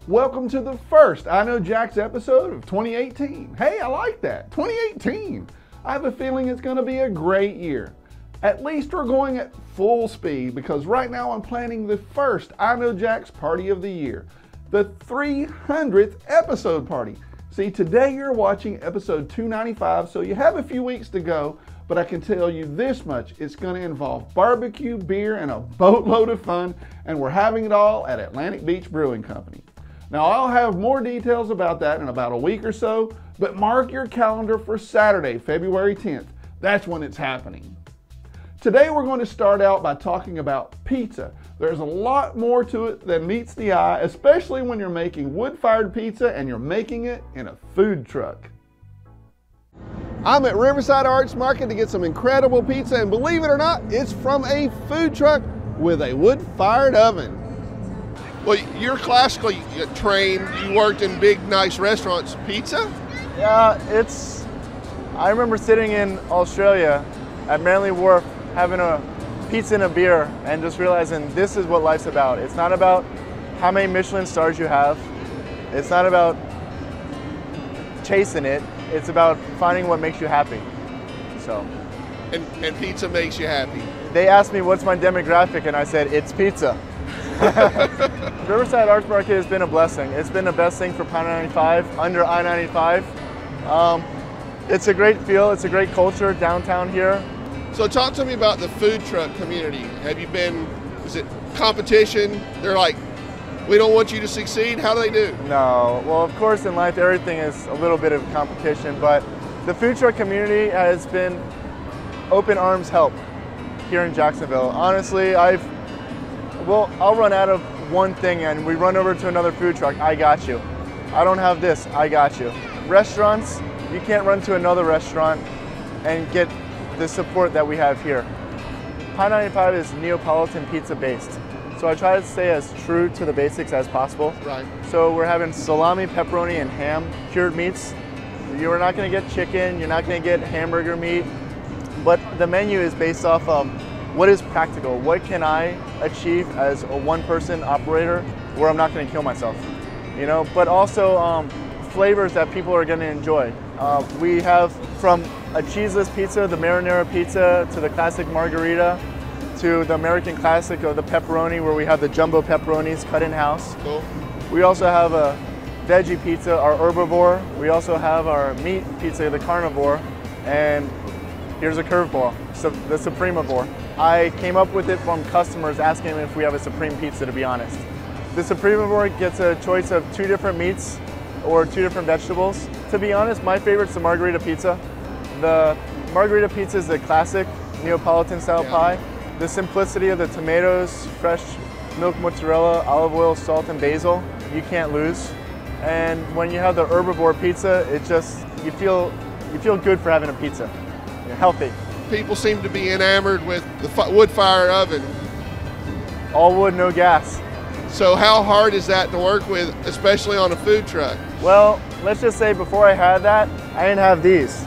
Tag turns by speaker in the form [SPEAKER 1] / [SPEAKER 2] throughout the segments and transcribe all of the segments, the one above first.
[SPEAKER 1] Welcome to the first iKnowJax episode of 2018. Hey, I like that, 2018. I have a feeling it's going to be a great year. At least we're going at full speed because right now I'm planning the first iKnowJax party of the year, the 300th episode party. See, today you're watching episode 295, so you have a few weeks to go, but I can tell you this much, it's going to involve barbecue, beer, and a boatload of fun, and we're having it all at Atlantic Beach Brewing Company. Now, I'll have more details about that in about a week or so, but mark your calendar for Saturday, February 10th. That's when it's happening. Today, we're going to start out by talking about pizza. There's a lot more to it than meets the eye, especially when you're making wood-fired pizza and you're making it in a food truck. I'm at Riverside Arts Market to get some incredible pizza, and believe it or not, it's from a food truck with a wood-fired oven. Well, you're classically trained. You worked in big, nice restaurants. Pizza?
[SPEAKER 2] Yeah, I remember sitting in Australia at Manly Wharf having a pizza and a beer and just realizing this is what life's about. It's not about how many Michelin stars you have. It's not about chasing it. It's about finding what makes you happy. So.
[SPEAKER 1] And pizza makes you happy.
[SPEAKER 2] They asked me what's my demographic and I said, it's pizza. Riverside Arts Market has been a blessing. It's been the best thing for Pound 95, under I-95. It's a great feel, it's a great culture downtown here.
[SPEAKER 1] So talk to me about the food truck community. Have you been, is it competition? They're like, we don't want you to succeed. How do they do?
[SPEAKER 2] No, well, of course in life everything is a little bit of competition, but the food truck community has been open arms help here in Jacksonville. Honestly, I'll run out of one thing and we run over to another food truck. I got you. I don't have this. I got you. Restaurants, you can't run to another restaurant and get the support that we have here. Pound 95 is Neapolitan pizza based. So I try to stay as true to the basics as possible.
[SPEAKER 1] Right. So
[SPEAKER 2] we're having salami, pepperoni, and ham cured meats. You're not going to get chicken. You're not going to get hamburger meat. But the menu is based off what is practical? What can I achieve as a one-person operator where I'm not going to kill myself? You know, but also flavors that people are going to enjoy. We have from a cheeseless pizza, the marinara pizza, to the classic margarita, to the American classic of the pepperoni, where we have the jumbo pepperonis cut in-house.
[SPEAKER 1] Cool.
[SPEAKER 2] We also have a veggie pizza, our herbivore. We also have our meat pizza, the carnivore, and here's a curveball, so the Supremivore. I came up with it from customers asking if we have a Supreme pizza, to be honest. The Supremivore gets a choice of 2 different meats or 2 different vegetables. To be honest, my favorite's the margarita pizza. The margarita pizza is the classic Neapolitan style pie. The simplicity of the tomatoes, fresh milk mozzarella, olive oil, salt, and basil, you can't lose. And when you have the herbivore pizza, it just, you feel good for having a pizza. You're healthy.
[SPEAKER 1] People seem to be enamored with the wood-fired oven.
[SPEAKER 2] All wood, no gas.
[SPEAKER 1] So how hard is that to work with, especially on a food truck?
[SPEAKER 2] Well, let's just say before I had that, I didn't have these.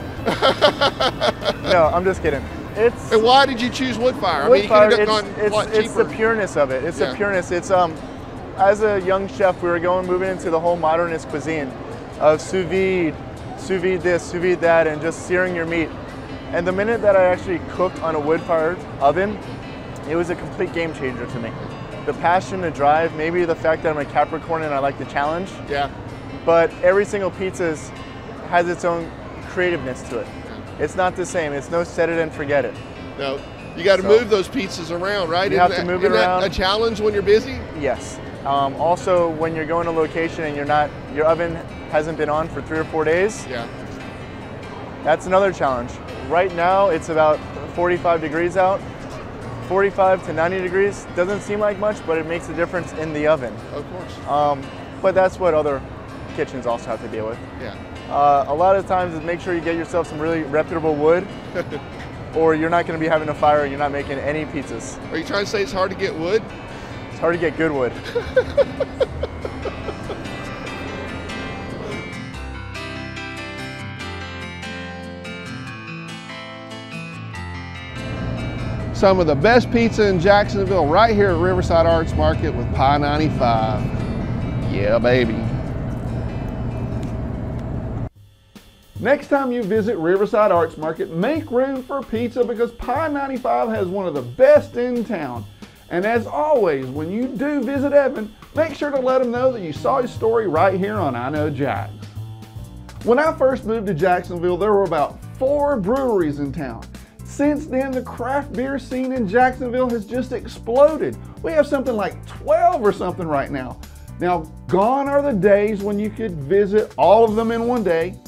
[SPEAKER 2] No, I'm just kidding.
[SPEAKER 1] And why did you choose wood-fire?
[SPEAKER 2] Wood fire, it's
[SPEAKER 1] cheaper.
[SPEAKER 2] the pureness of it. It's the pureness. It's as a young chef, we were moving into the whole modernist cuisine of sous vide this, sous vide that, and just searing your meat. And the minute that I actually cooked on a wood-fired oven, it was a complete game changer to me. The passion, the drive, maybe the fact that I'm a Capricorn and I like the challenge.
[SPEAKER 1] Yeah.
[SPEAKER 2] But every single pizza has its own creativeness to it. It's not the same. It's no set it and forget it.
[SPEAKER 1] No. You got to move those pizzas around, right?
[SPEAKER 2] You have to move it around.
[SPEAKER 1] Isn't that a challenge when you're busy?
[SPEAKER 2] Yes. Also, when you're going to location and your oven hasn't been on for 3 or 4 days.
[SPEAKER 1] Yeah.
[SPEAKER 2] That's another challenge. Right now, it's about 45 degrees out. 45 to 90 degrees doesn't seem like much, but it makes a difference in the oven.
[SPEAKER 1] Of course.
[SPEAKER 2] But that's what other kitchens also have to deal with.
[SPEAKER 1] Yeah.
[SPEAKER 2] A lot of times is make sure you get yourself some really reputable wood or you're not going to be having a fire and you're not making any pizzas.
[SPEAKER 1] Are you trying to say it's hard to get wood?
[SPEAKER 2] It's hard to get good wood.
[SPEAKER 1] Some of the best pizza in Jacksonville right here at Riverside Arts Market with Pie 95. Yeah, baby. Next time you visit Riverside Arts Market, make room for pizza because Pie 95 has one of the best in town. And as always, when you do visit Evan, make sure to let him know that you saw his story right here on iKnowJax. When I first moved to Jacksonville, there were about 4 breweries in town. Since then, the craft beer scene in Jacksonville has just exploded. We have something like 12 or something right now. Now, gone are the days when you could visit all of them in one day.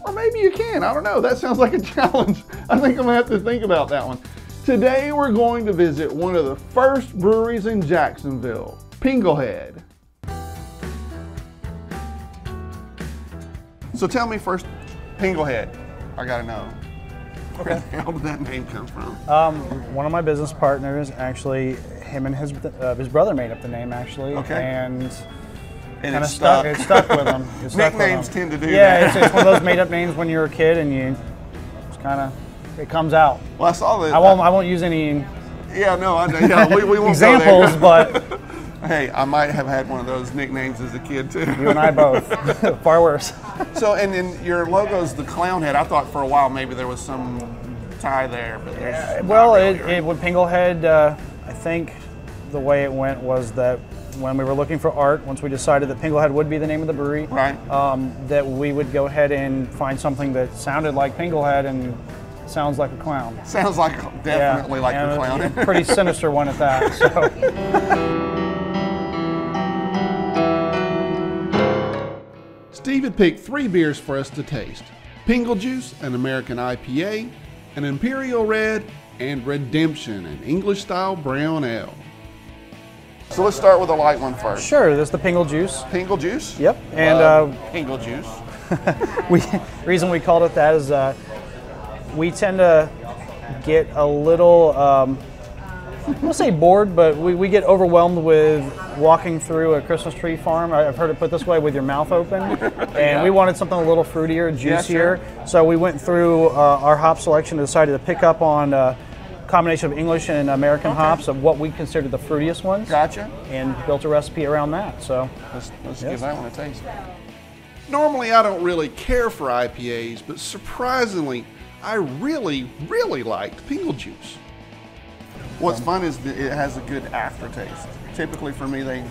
[SPEAKER 1] Or maybe you can, I don't know. That sounds like a challenge. I think I'm gonna have to think about that one. Today we're going to visit one of the first breweries in Jacksonville, Pinglehead. So tell me first, Pinglehead, I gotta know. Where the hell did that name come from?
[SPEAKER 3] One of my business partners, actually, him and his brother made up the name, actually.
[SPEAKER 1] Okay.
[SPEAKER 3] And
[SPEAKER 1] And
[SPEAKER 3] kind
[SPEAKER 1] it's
[SPEAKER 3] of
[SPEAKER 1] stuck.
[SPEAKER 3] It stuck with them. It stuck with
[SPEAKER 1] Nicknames
[SPEAKER 3] them.
[SPEAKER 1] tend to do
[SPEAKER 3] Yeah,
[SPEAKER 1] that.
[SPEAKER 3] it's one of those made-up names when you're a kid, and you just kind of it comes out.
[SPEAKER 1] Well, I saw that.
[SPEAKER 3] I won't use any
[SPEAKER 1] Yeah, no, we won't
[SPEAKER 3] examples,
[SPEAKER 1] go there.
[SPEAKER 3] but
[SPEAKER 1] Hey, I might have had one of those nicknames as a kid too.
[SPEAKER 3] you and I both. Far worse.
[SPEAKER 1] So, and then your logo's the clown head. I thought for a while maybe there was some tie there, but there's
[SPEAKER 3] Well,
[SPEAKER 1] not really.
[SPEAKER 3] with Pinglehead, I think the way it went was that when we were looking for art, once we decided that Pinglehead would be the name of the brewery,
[SPEAKER 1] Right.
[SPEAKER 3] that we would go ahead and find something that sounded like Pinglehead and sounds like a clown.
[SPEAKER 1] Sounds like definitely like
[SPEAKER 3] and
[SPEAKER 1] the clown.
[SPEAKER 3] a pretty sinister one at that. So.
[SPEAKER 1] Steve had picked 3 beers for us to taste: Pingle Juice, an American IPA, an Imperial Red, and Redemption, an English-style brown ale. So let's start with a light one first.
[SPEAKER 3] Sure, this is the Pingle Juice.
[SPEAKER 1] Pingle Juice?
[SPEAKER 3] Yep, and
[SPEAKER 1] Pingle Juice.
[SPEAKER 3] reason we called it that is we tend to get a little, we'll say bored, but we get overwhelmed with walking through a Christmas tree farm. I've heard it put this way, with your mouth open. And we wanted something a little fruitier, juicier.
[SPEAKER 1] Yeah, sure.
[SPEAKER 3] So we went through our hop selection and decided to pick up on a combination of English and American hops of what we consider the fruitiest ones.
[SPEAKER 1] Gotcha.
[SPEAKER 3] And built a recipe around that. So
[SPEAKER 1] Let's give that one a taste. Normally I don't really care for IPAs, but surprisingly, I really, really liked Pingle Juice. What's fun is that it has a good aftertaste. Typically for me, they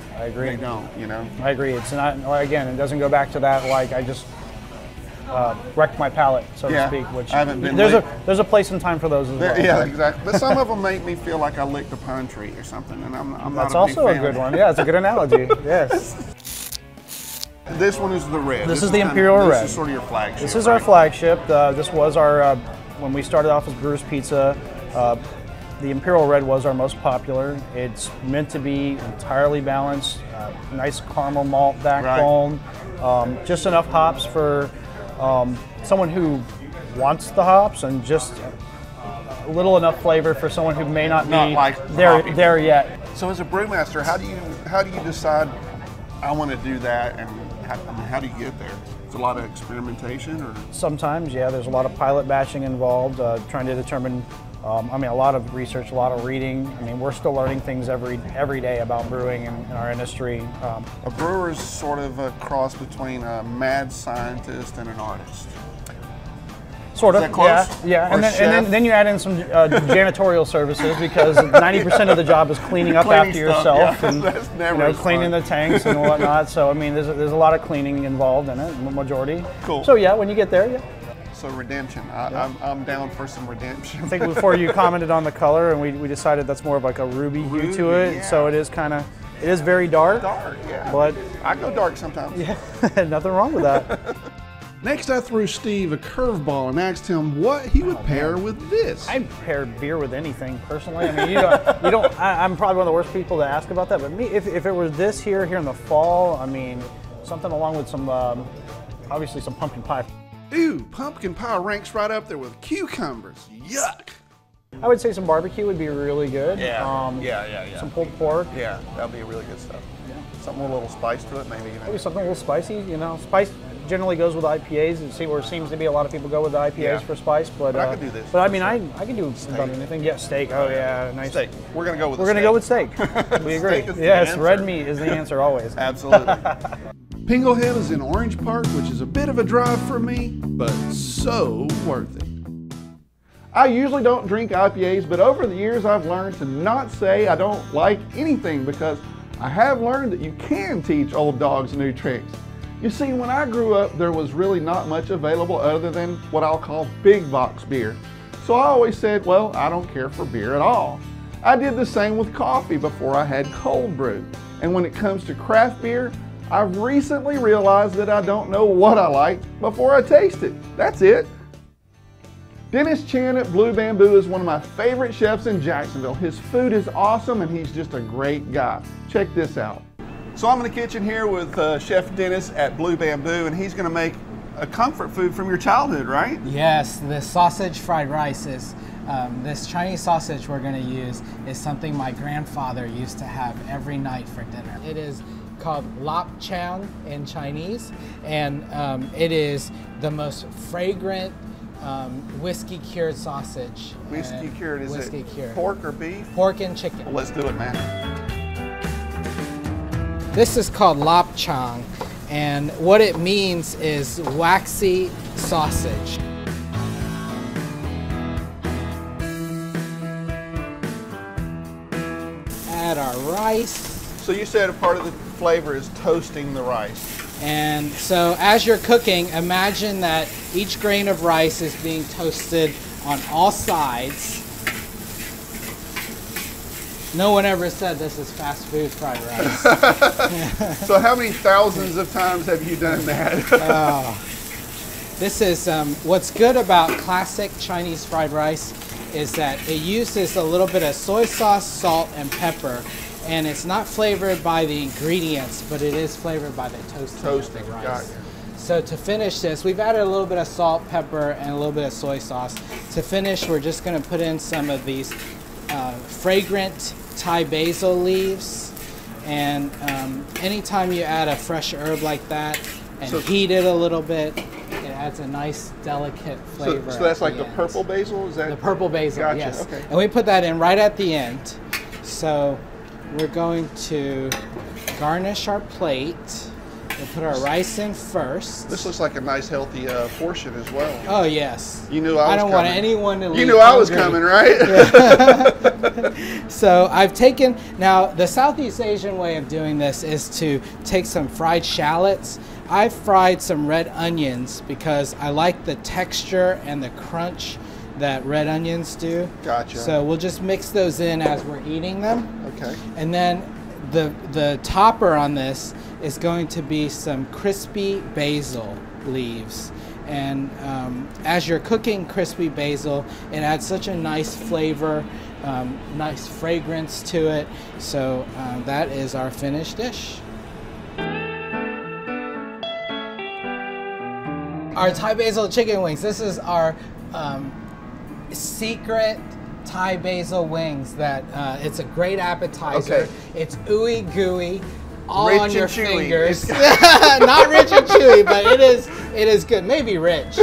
[SPEAKER 1] don't, you know?
[SPEAKER 3] I agree. It's not, again, it doesn't go back to that, like, I just wrecked my palate, so to speak. Which
[SPEAKER 1] I haven't been
[SPEAKER 3] there's a place and time for those as well.
[SPEAKER 1] Yeah, exactly. But some of them make me feel like I licked a pine tree or something, and I'm
[SPEAKER 3] That's
[SPEAKER 1] not a big
[SPEAKER 3] also a
[SPEAKER 1] fan
[SPEAKER 3] good
[SPEAKER 1] of that.
[SPEAKER 3] one. Yeah, it's a good analogy. Yes.
[SPEAKER 1] This one is the red.
[SPEAKER 3] This is the Imperial Red.
[SPEAKER 1] This is sort of your flagship.
[SPEAKER 3] This is our flagship. This was our, when we started off as Brewer's Pizza, the Imperial Red was our most popular. It's meant to be entirely balanced, nice caramel malt backbone, just enough hops for someone who wants the hops, and just a little enough flavor for someone who may not be
[SPEAKER 1] like
[SPEAKER 3] there yet.
[SPEAKER 1] So as a brewmaster, how do you decide I want to do that, and how do you get there? It's a lot of experimentation, or
[SPEAKER 3] Sometimes, yeah, there's a lot of pilot batching involved, trying to determine, a lot of research, a lot of reading. I mean, we're still learning things every day about brewing in our industry.
[SPEAKER 1] a brewer is sort of a cross between a mad scientist and an artist.
[SPEAKER 3] Sort of,
[SPEAKER 1] Is that close?
[SPEAKER 3] yeah.
[SPEAKER 1] Or
[SPEAKER 3] And
[SPEAKER 1] chef?
[SPEAKER 3] then you add in some janitorial services, because 90% of the job is cleaning up
[SPEAKER 1] Cleaning
[SPEAKER 3] after
[SPEAKER 1] stuff,
[SPEAKER 3] yourself,
[SPEAKER 1] yeah.
[SPEAKER 3] and
[SPEAKER 1] That's never as
[SPEAKER 3] cleaning
[SPEAKER 1] fun.
[SPEAKER 3] the tanks and whatnot. So I mean, there's a lot of cleaning involved in it, majority.
[SPEAKER 1] Cool.
[SPEAKER 3] So yeah, when you get there, yeah.
[SPEAKER 1] So redemption, I'm down for some redemption.
[SPEAKER 3] I think before you commented on the color, and we decided that's more of like a ruby hue to it.
[SPEAKER 1] yeah.
[SPEAKER 3] So it is very dark.
[SPEAKER 1] Dark, yeah.
[SPEAKER 3] But
[SPEAKER 1] I go dark sometimes.
[SPEAKER 3] yeah, nothing wrong with that.
[SPEAKER 1] Next, I threw Steve a curveball and asked him what he would pair with this.
[SPEAKER 3] I'd pair beer with anything, personally. I mean, you don't. I'm probably one of the worst people to ask about that. But me, if it were this here in the fall, I mean, something along with some, obviously some pumpkin pie.
[SPEAKER 1] Ooh, pumpkin pie ranks right up there with cucumbers. Yuck.
[SPEAKER 3] I would say some barbecue would be really good.
[SPEAKER 1] Yeah.
[SPEAKER 3] Some pulled pork.
[SPEAKER 1] Yeah, that'd be really good stuff.
[SPEAKER 3] Yeah.
[SPEAKER 1] Something with a little spice to it, maybe. You know.
[SPEAKER 3] Maybe something a little spicy, you know. Spice generally goes with IPAs. And see where it seems to be a lot of people go with the IPAs for spice. But
[SPEAKER 1] I could do this.
[SPEAKER 3] But I mean, I can do about anything. Yeah, steak. Oh yeah, nice.
[SPEAKER 1] Steak. We're gonna go with.
[SPEAKER 3] We're gonna go with steak. We agree. Yes, red meat is the answer always.
[SPEAKER 1] Absolutely. Pinglehead is in Orange Park, which is a bit of a drive for me, but so worth it. I usually don't drink IPAs, but over the years I've learned to not say I don't like anything because I have learned that you can teach old dogs new tricks. You see, when I grew up, there was really not much available other than what I'll call big box beer. So I always said, well, I don't care for beer at all. I did the same with coffee before I had cold brew. And when it comes to craft beer, I've recently realized that I don't know what I like before I taste it. That's it. Dennis Chan at Blue Bamboo is one of my favorite chefs in Jacksonville. His food is awesome and he's just a great guy. Check this out. So I'm in the kitchen here with Chef Dennis at Blue Bamboo, and he's gonna make a comfort food from your childhood, right?
[SPEAKER 4] Yes, the sausage fried rice is, this Chinese sausage we're gonna use is something my grandfather used to have every night for dinner. It is called lap chang in Chinese, and it is the most fragrant whiskey cured sausage.
[SPEAKER 1] Whiskey cured, is
[SPEAKER 4] whiskey
[SPEAKER 1] it
[SPEAKER 4] cured.
[SPEAKER 1] Pork or beef?
[SPEAKER 4] Pork and chicken.
[SPEAKER 1] Well, let's do it, man.
[SPEAKER 4] This is called lap chang, and what it means is waxy sausage. Add our rice.
[SPEAKER 1] So you said a part of the flavor is toasting the rice.
[SPEAKER 4] And so as you're cooking, imagine that each grain of rice is being toasted on all sides. No one ever said this is fast food fried rice.
[SPEAKER 1] So how many thousands of times have you done that?
[SPEAKER 4] This is, what's good about classic Chinese fried rice is that it uses a little bit of soy sauce, salt, and pepper. And it's not flavored by the ingredients, but it is flavored by the toasting of the rice.
[SPEAKER 1] Got it.
[SPEAKER 4] So to finish this, we've added a little bit of salt, pepper, and a little bit of soy sauce. To finish, we're just gonna put in some of these fragrant Thai basil leaves. And anytime you add a fresh herb like that and heat it a little bit, it adds a nice, delicate flavor.
[SPEAKER 1] So that's like the purple basil? Is that
[SPEAKER 4] the purple basil,
[SPEAKER 1] gotcha.
[SPEAKER 4] yes.
[SPEAKER 1] Okay.
[SPEAKER 4] And we put that in right at the end. So we're going to garnish our plate. We'll put our rice in first.
[SPEAKER 1] This looks like a nice, healthy portion as well.
[SPEAKER 4] Oh, yes.
[SPEAKER 1] You knew I was coming.
[SPEAKER 4] I don't want anyone to leave.
[SPEAKER 1] You knew I was coming, right?
[SPEAKER 4] Yeah. So I've taken, now the Southeast Asian way of doing this is to take some fried shallots. I've fried some red onions because I like the texture and the crunch that red onions do.
[SPEAKER 1] Gotcha.
[SPEAKER 4] So we'll just mix those in as we're eating them.
[SPEAKER 1] Okay.
[SPEAKER 4] And then the topper on this is going to be some crispy basil leaves. And as you're cooking crispy basil, it adds such a nice flavor, nice fragrance to it. So that is our finished dish. Our Thai basil chicken wings. This is our secret Thai basil wings that it's a great appetizer.
[SPEAKER 1] Okay.
[SPEAKER 4] It's ooey gooey, all
[SPEAKER 1] Rich
[SPEAKER 4] on your
[SPEAKER 1] and chewy.
[SPEAKER 4] fingers. Not rich and chewy, but it is good. Maybe rich.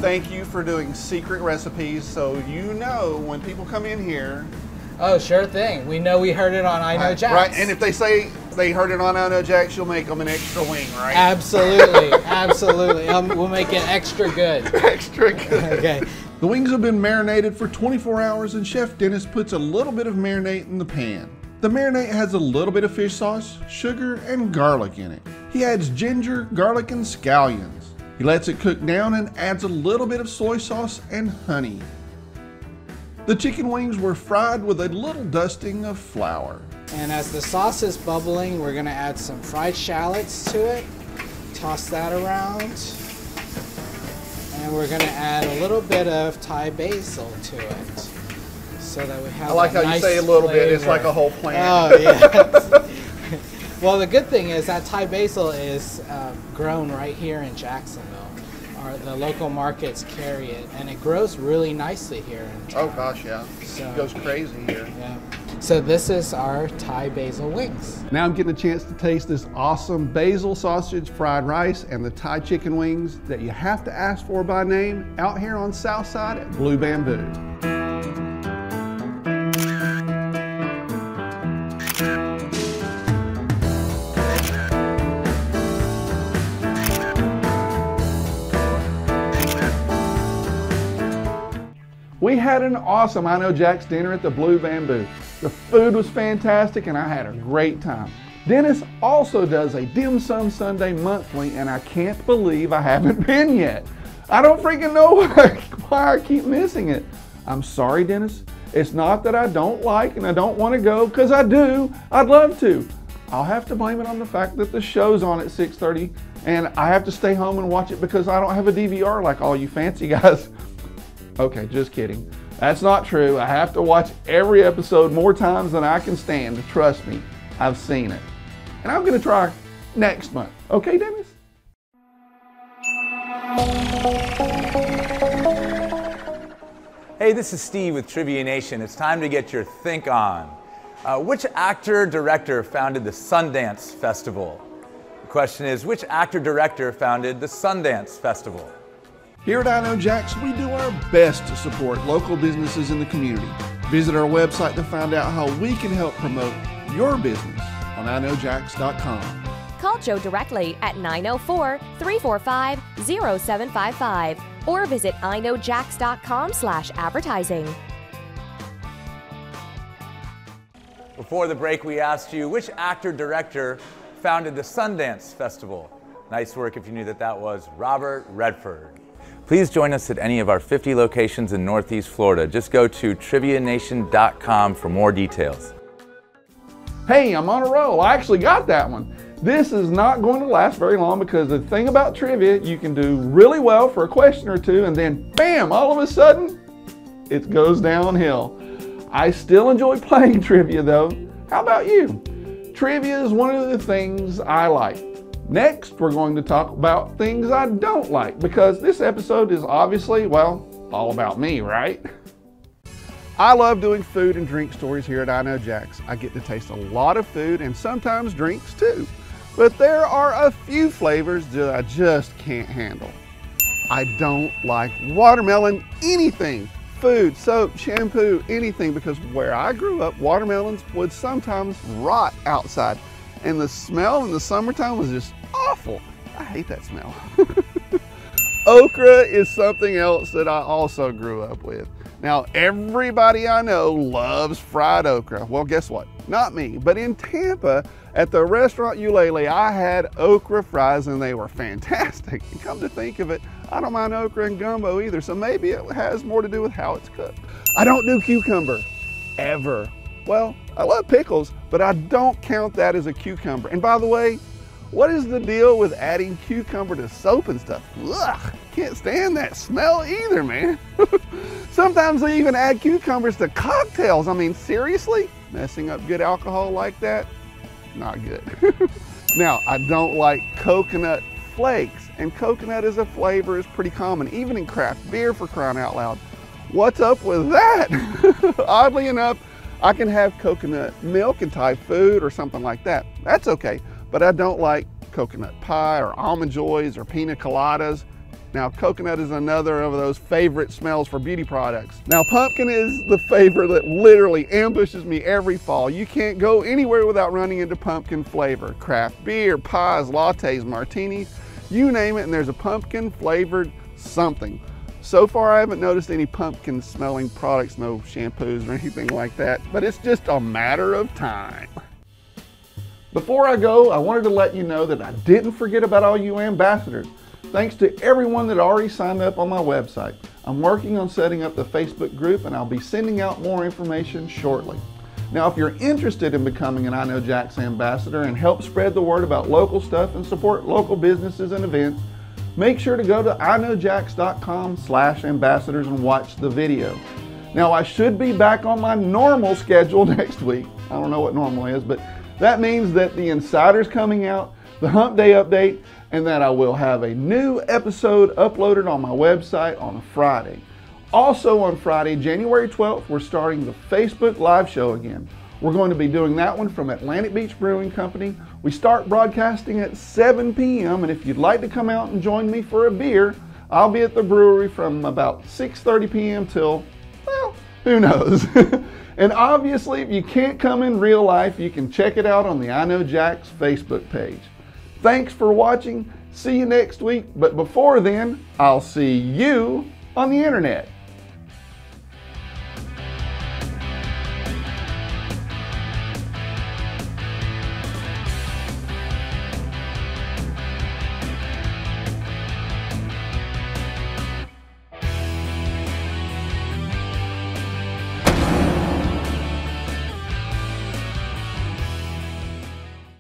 [SPEAKER 1] Thank you for doing secret recipes so you know when people come in here.
[SPEAKER 4] Oh, sure thing. We know we heard it on iKnowJax.
[SPEAKER 1] Right, and if they say they heard it on iKnowJax, you'll make them an extra wing, right?
[SPEAKER 4] Absolutely, absolutely. We'll make it extra good.
[SPEAKER 1] Extra good.
[SPEAKER 4] Okay.
[SPEAKER 1] The wings have been marinated for 24 hours and Chef Dennis puts a little bit of marinade in the pan. The marinade has a little bit of fish sauce, sugar, and garlic in it. He adds ginger, garlic, and scallions. He lets it cook down and adds a little bit of soy sauce and honey. The chicken wings were fried with a little dusting of flour.
[SPEAKER 4] And as the sauce is bubbling, we're gonna add some fried shallots to it. Toss that around. And we're gonna add a little bit of Thai basil to it. So that we have
[SPEAKER 1] I like how
[SPEAKER 4] nice
[SPEAKER 1] you say a little
[SPEAKER 4] flavor.
[SPEAKER 1] bit, it's like a whole plant.
[SPEAKER 4] Oh, yeah. Well, the good thing is that Thai basil is grown right here in Jacksonville. The local markets carry it, and it grows really nicely here in town.
[SPEAKER 1] Oh gosh, yeah.
[SPEAKER 4] So,
[SPEAKER 1] it goes crazy here.
[SPEAKER 4] Yeah. So this is our Thai basil wings.
[SPEAKER 1] Now I'm getting a chance to taste this awesome basil sausage fried rice and the Thai chicken wings that you have to ask for by name out here on Southside at Blue Bamboo. We had an awesome iKnowJax dinner at the Blue Bamboo. The food was fantastic and I had a great time. Dennis also does a Dim Sum Sunday monthly and I can't believe I haven't been yet. I don't freaking know why I keep missing it. I'm sorry, Dennis. It's not that I don't like and I don't want to go, because I do. I'd love to. I'll have to blame it on the fact that the show's on at 6:30 and I have to stay home and watch it because I don't have a DVR like all you fancy guys. Okay, just kidding. That's not true. I have to watch every episode more times than I can stand. Trust me, I've seen it. And I'm going to try next month. Okay, Dennis?
[SPEAKER 5] Hey, this is Steve with Trivia Nation. It's time to get your think on. Which actor-director founded the Sundance Festival? The question is, which actor-director founded the Sundance Festival?
[SPEAKER 1] Here at iKnowJax, we do our best to support local businesses in the community. Visit our website to find out how we can help promote your business on iKnowJax.com.
[SPEAKER 6] Call Joe directly at 904-345-0755 or visit iKnowJax.com/advertising.
[SPEAKER 5] Before the break, we asked you which actor-director founded the Sundance Festival. Nice work if you knew that that was Robert Redford. Please join us at any of our 50 locations in Northeast Florida. Just go to trivianation.com for more details.
[SPEAKER 1] Hey, I'm on a roll. I actually got that one. This is not going to last very long because the thing about trivia, you can do really well for a question or two and then bam, all of a sudden, it goes downhill. I still enjoy playing trivia though. How about you? Trivia is one of the things I like. Next, we're going to talk about things I don't like because this episode is obviously, well, all about me, right? I love doing food and drink stories here at iKnowJax. I get to taste a lot of food and sometimes drinks too. But there are a few flavors that I just can't handle. I don't like watermelon anything. Food, soap, shampoo, anything, because where I grew up, watermelons would sometimes rot outside. And the smell in the summertime was just awful. I hate that smell. Okra is something else that I also grew up with. Now, everybody I know loves fried okra. Well, guess what? Not me, but in Tampa, at the restaurant Ulele, I had okra fries and they were fantastic. And come to think of it, I don't mind okra and gumbo either, so maybe it has more to do with how it's cooked. I don't do cucumber, ever. Well, I love pickles, but I don't count that as a cucumber. And by the way, what is the deal with adding cucumber to soap and stuff? Ugh, can't stand that smell either, man. Sometimes they even add cucumbers to cocktails. I mean, seriously? Messing up good alcohol like that? Not good. Now, I don't like coconut flakes, and coconut as a flavor is pretty common, even in craft beer, for crying out loud. What's up with that? Oddly enough, I can have coconut milk in Thai food or something like that. That's okay, but I don't like coconut pie or almond joys or pina coladas. Now, coconut is another of those favorite smells for beauty products. Now, pumpkin is the favorite that literally ambushes me every fall. You can't go anywhere without running into pumpkin flavor. Craft beer, pies, lattes, martinis, you name it, and there's a pumpkin flavored something. So far, I haven't noticed any pumpkin smelling products, no shampoos or anything like that, but it's just a matter of time. Before I go, I wanted to let you know that I didn't forget about all you ambassadors. Thanks to everyone that already signed up on my website. I'm working on setting up the Facebook group and I'll be sending out more information shortly. Now, if you're interested in becoming an iKnowJax ambassador and help spread the word about local stuff and support local businesses and events, make sure to go to iKnowJax.com/ambassadors and watch the video. Now, I should be back on my normal schedule next week. I don't know what normal is, but that means that the Insider's coming out, the Hump Day update, and that I will have a new episode uploaded on my website on a Friday. Also on Friday, January 12th, we're starting the Facebook live show again. We're going to be doing that one from Atlantic Beach Brewing Company. We start broadcasting at 7 p.m. and if you'd like to come out and join me for a beer, I'll be at the brewery from about 6:30 p.m. till, well, who knows. And obviously, if you can't come in real life, you can check it out on the iKnowJax Facebook page. Thanks for watching. See you next week. But before then, I'll see you on the internet.